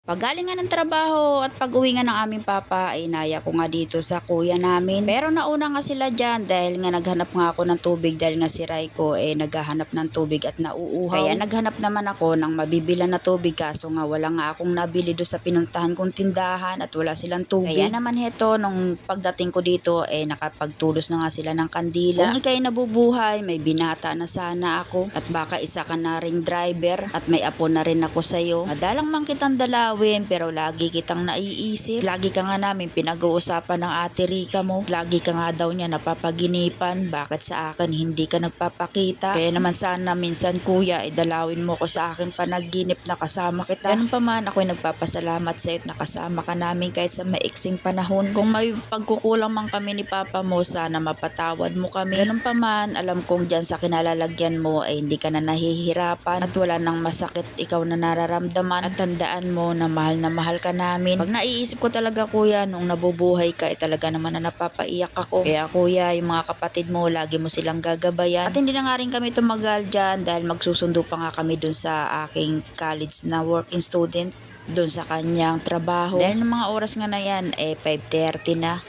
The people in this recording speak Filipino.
Paggaling nga ng trabaho at pag-uwi nga ng aming papa ay inaya ko nga dito sa kuya namin. Pero nauna nga sila dyan dahil nga naghanap nga ako ng tubig dahil nga si Raiko naghahanap ng tubig at nauuhaw. Kaya naghanap naman ako ng mabibilan na tubig kaso nga wala nga akong nabili do sa pinuntahan kong tindahan at wala silang tubig. Kaya naman heto nung pagdating ko dito nakapagtulos na nga sila ng kandila. Kung ikay nabubuhay may binata na sana ako at baka isa ka na ring driver at may apo na rin ako sa'yo. Madalang man kitang dalawin pero lagi kitang naiisip. Lagi ka nga namin pinag-uusapan ng ate Rika mo. Lagi ka nga daw niya napapaginipan. Bakit sa akin hindi ka nagpapakita? Kaya naman sana minsan kuya dalawin mo ko sa akin panaginip na kasama kita. Ganun pa man ako'y nagpapasalamat sa iyo at nakasama ka namin kahit sa maiksing panahon. Kung may pagkukulang man kami ni papa mo sana mapatawad mo kami. Ganun pa man alam kong dyan sa kinalalagyan mo hindi ka na nahihirapan at wala nang masakit ikaw na nararamdaman at tandaan mo na mahal ka namin. Pag naiisip ko talaga kuya nung nabubuhay ka talaga naman na napapaiyak ako. Kaya kuya yung mga kapatid mo lagi mo silang gagabayan. At hindi na nga rin kami tumagal dyan dahil magsusundo pa nga kami dun sa aking college na working student dun sa kanyang trabaho. Dahil ng mga oras nga na yan 5:30 na.